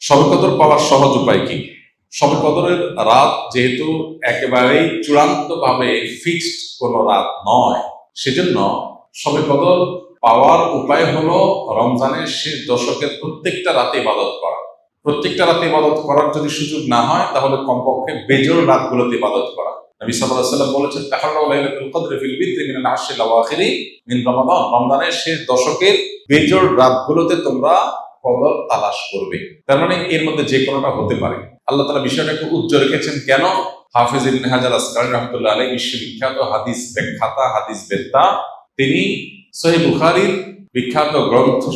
শবে কদর পাওয়ার সহজ উপায় কি? শবে কদরের রাত যেহেতু একেবারেই চূড়ান্তভাবে ফিক্সড কোনো রাত নয়, সেজন্য শবে কদর পাওয়ার উপায় হলো রমজানের শেষ দশকের প্রত্যেকটা রাতে ইবাদত করা। প্রত্যেকটা রাতে ইবাদত করার যদি সুযোগ না হয়, তাহলে কমপক্ষে বেজোড় রাতগুলোতে ইবাদত করা। নবী সাল্লাল্লাহু আলাইহি ওয়াসাল্লাম বলেছেন, তাহাররাউ লাইলাতুল কদরি ফিল বিদরি মিনাল আশরিল আওয়াখিরি মিন রমাদান। রমজানের শেষ দশকের বেজোড় রাতগুলোতে তোমরা কদর তালাশ করবে। তার মানে এর মধ্যে যে কোনোটা হতে পারে। আল্লাহ তাআলা বিষয়টাকে উজ্জ্বল রেখেছেন কেন? হাফেজ ইবনে হাজার আসকালী রাহমাতুল্লাহ আলাইহি বিশ্ববিখ্যাত হাদিস ব্যাখ্যাতা, হাদিস বেত্তা, তিনি সহিহ বুখারীর বিখ্যাত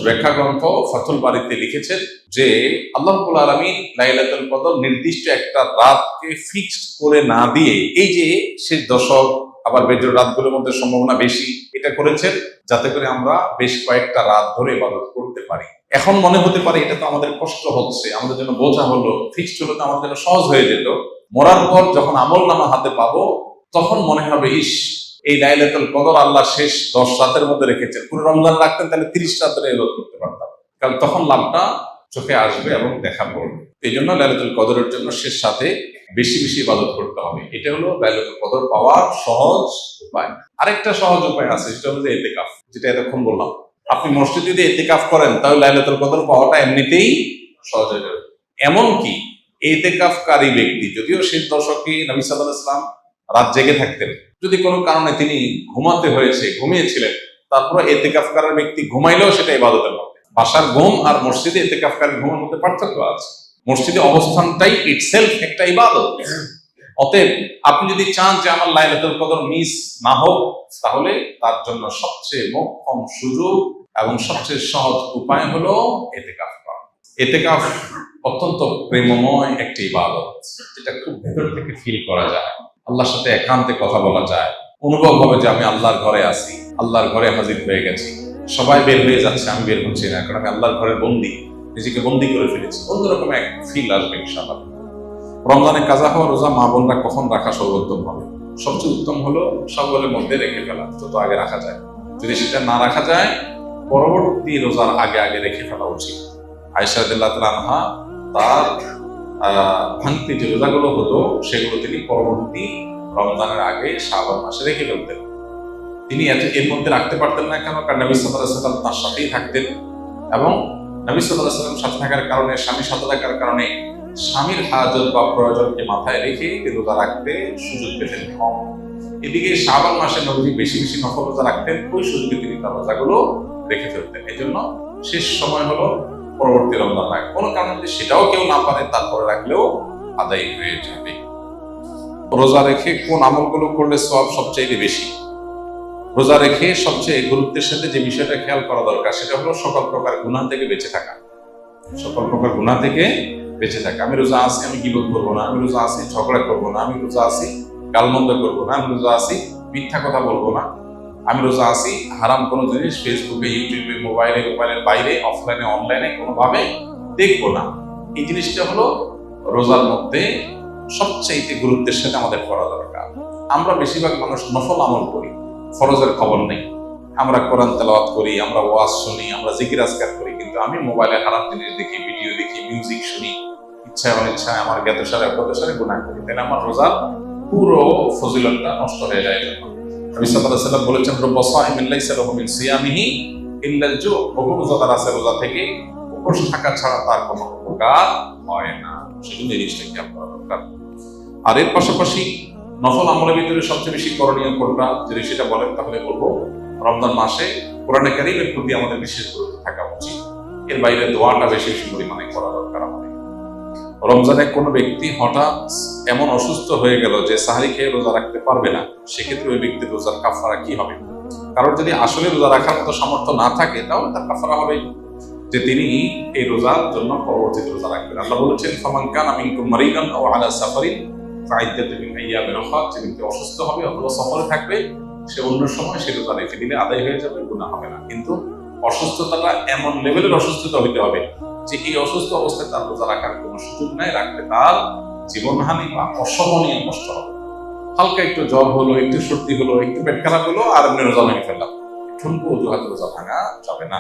ব্যাখ্যা গ্রন্থ ফাথুল বারীতে লিখেছেন যে আল্লাহ রাব্বুল আলামিন লাইলাতুল কদর নির্দিষ্ট একটা রাতকে ফিক্সড করে না দিয়ে, এই যে শেষ দশক আবার বেজোড় রাতগুলোর মধ্যে সম্ভাবনা বেশি, এটা করেছেন যাতে করে আমরা বেশ কয়েকটা রাত ধরে ইবাদত করতে পারি। এখন মনে হতে পারে এটা তো আমাদের কষ্ট হচ্ছে, আমাদের জন্য বোঝা হলো, ফিক্সড হলে তো আমাদের জন্য সহজ হয়ে যেত। মরার পর যখন আমলনামা হাতে পাবো, তখন মনে হবে ইস, এই লাইলাতুল কদর আল্লাহ শেষ 10 রাতের মধ্যে রেখেছেন। পুরো রমজান রাখতেন তাহলে 30 রাত ধরে ইবাদত করতে পারতাম, কারণ তখন লাভটা চোখে আসবে এবং দেখা পড়বে। এই জন্য লাইলাতুল কদরের জন্য শেষ সাথে বেশি বেশি ইবাদত করতে হবে। এটা হলো লাইলাতুল কদর পাওয়ার সহজ উপায়। আরেকটা সহজ উপায় আছে, সেটা হলো ইতিকাফ, যেটা এতক্ষণ বললাম। আপনি মসজিদে যদি ইতিকাফ করেন, তাহলে লাইলাতুল কদর পাওয়াটা এমনিতেই সহজ হয়ে যাবে। এমনকি ইতিকাফকারী ব্যক্তি, যদিও শেষ দশকে নবী সাল্লাল্লাহু আলাইহি ওয়াসাল্লাম রাত জেগে থাকতেন, যদি কোনো কারণে তিনি ঘুমাতে হয়েছে, ঘুমিয়েছিলেন, তারপরে ইতিকাফকারী ব্যক্তি ঘুমাইলেও সেটা ইবাদতের মধ্যে। বাসার ঘুম আর মসজিদে ইতিকাফকারী ঘুমের মধ্যে পার্থক্য আছে। মসজিদে অবস্থানটাই ইটসেলফ একটা ইবাদত। অতএব আপনি যদি চান যে আমার লাইলাতুল কদর মিস না হোক, তাহলে তার জন্য সবচেয়ে মোক্ষম সুযোগ এবং সবচেয়ে সহজ উপায় হলো ইতিকাফ করা। ইতিকাফ অত্যন্ত প্রেমময় একটি ইবাদত, যেটা খুব ভেতর থেকে ফিল করা যায়। আল্লাহর সাথে একান্তে কথা বলা যায়, অনুভব হবে যে আমি আল্লাহর ঘরে আছি, আল্লাহর ঘরে হাজির হয়ে গেছি। সবাই বের হয়ে যাচ্ছে, আমি বের হচ্ছি না, কারণ আমি আল্লাহর ঘরের বন্দী, নিজেকে বন্দী করে ফেলেছি। অন্যরকম এক ফিল আসবে ইনশাআল্লাহ। রমজানে কাজা হওয়া রোজা মা বোনরা কখন রাখা সর্বোত্তম হবে? সবচেয়ে উত্তম হলো সওয়ালের মধ্যে রেখে ফেলা, যত আগে রাখা যায়। যদি সেটা না রাখা যায়, পরবর্তী রোজার আগে আগে রেখে ফেলা উচিত। আয়েশা রাদিয়াল্লাহু তাআলা আনহা তার ভাঙতি যে রোজাগুলো হতো, সেগুলো তিনি পরবর্তী রমজানের আগে শাবান মাসে রেখে ফেলতেন। তিনি এর মধ্যে রাখতে পারতেন না কেন? কারণ নবী সাল্লাল্লাহু আলাইহি ওয়াসাল্লাম তার সাথেই থাকতেন, এবং নবী সাল্লাল্লাহু আলাইহি ওয়াসাল্লাম সাথে থাকার কারণে, স্বামীর সাথে থাকার কারণে স্বামীর হাজত বা প্রয়োজনকে মাথায় রেখে রোজা রাখতে সুযোগ পেতেন কম। এদিকে শাবান মাসে নবী বেশি বেশি নফল রোজা রাখতেন, ওই সুযোগে তিনি তার রোজাগুলো রেখে ফেলতেন। এই জন্য শেষ সময় হলো পরবর্তী রমজান রাখা। কোনো কারণে যদি সেটাও কেউ না পারে, তারপরে রাখলেও আদায় হয়ে যাবে। রোজা রেখে কোন আমলগুলো করলে সওয়াব সবচেয়ে বেশি? রোজা রেখে সবচেয়ে গুরুত্বের সাথে যে বিষয়টা খেয়াল করা দরকার, সেটা হলো সকল প্রকার গুনাহ থেকে বেঁচে থাকা। সকল প্রকার গুনাহ থেকে বেঁচে থাকা। আমি রোজা আছি, আমি গীবত করবো না, আমি রোজা আছি ঝগড়া করবো না, আমি রোজা আছি গালমন্দ করবো না, আমি রোজা আছি মিথ্যা কথা বলবো না, আমি রোজা আছি হারাম কোনো জিনিস ফেসবুকে, ইউটিউবে, মোবাইলের বাইরে, অফলাইনে, অনলাইনে কোনোভাবে দেখবো না। এই জিনিসটা হলো রোজার মধ্যে সবচেয়ে গুরুত্বের সাথে আমাদের করা দরকার। আমরা বেশিরভাগ মানুষ নফল আমল করি, ফরজের খবর নেই। আমরা কোরআন তেলাওয়াত করি, আমরা ওয়াজ শুনি, আমরা জিকির আজকার করি, কিন্তু আমি মোবাইলে হারাম জিনিস দেখি, ভিডিও দেখি, মিউজিক শুনি, ইচ্ছায় অনিচ্ছায় আমার জ্ঞাতসারে অজ্ঞাতসারে গুনাহ করি। তাহলে আমার রোজার পুরো ফজিলতটা নষ্ট হয়ে যায়। নবী সাল্লাল্লাহু আলাইহি ওয়াসাল্লাম বলেছেন, রব্বা সাইমিন লাইসা লাহু মিন সিয়ামিহি ইল্লাল জু। রোজাদার আছে, রোজা থেকে উপোস থাকা ছাড়া তার কোনো উপকার হয় না। সেজন্য এই জিনিসটা খেয়াল করা দরকার। আর এর পাশাপাশি নফল আমলের ভিতরে সবচেয়ে বেশি করণীয় কোনটা, যদি সেটা বলেন তাহলে বলবো রমজান মাসে কোরআনে কারীমের প্রতি আমাদের বিশেষ গুরুত্ব থাকা উচিত। এর বাইরে দোয়াটা বেশি বেশি পরিমাণে করা দরকার আমাদের। রমজানে কোনো ব্যক্তি হঠাৎ এমন অসুস্থ হয়ে গেল যে সাহরি খেয়ে রোজা রাখতে পারবে না, সেক্ষেত্রে ওই ব্যক্তির রোজার কাফারা কি হবে? কারণ যদি আসলে রোজা রাখার মতো সামর্থ্য না থাকে, তাহলে তার কাফারা হবে যে তিনি এই রোজার জন্য পরবর্তীতে রোজা রাখবেন। আল্লাহ বলেছেন, ফামান কানা মিনকুম মারিদান আও আলা সাফারিন ফাইদ্দাতুম মিন আইয়ামিন উখরা। যে ব্যক্তি অসুস্থ হবে অথবা সফরে থাকবে, সে অন্য সময় সে রোজা রেখে দিলে আদায় হয়ে যাবে, গুনাহ হবে না। কিন্তু অসুস্থতাটা এমন লেভেলের অসুস্থতা হইতে হবে যে এই অসুস্থ অবস্থায় তার রোজা রাখার কোনো সুযোগ নাই, রাখলে তার জীবনহানি বা অসহনীয় কষ্ট হবে। হালকা একটু জ্বর হলো, একটু সর্দি হলো, একটু পেট খারাপ হলো, আর এমনি রোজা ভেঙে ফেললাম, ঠুনকো অজুহাতে রোজা ভাঙা যাবে না।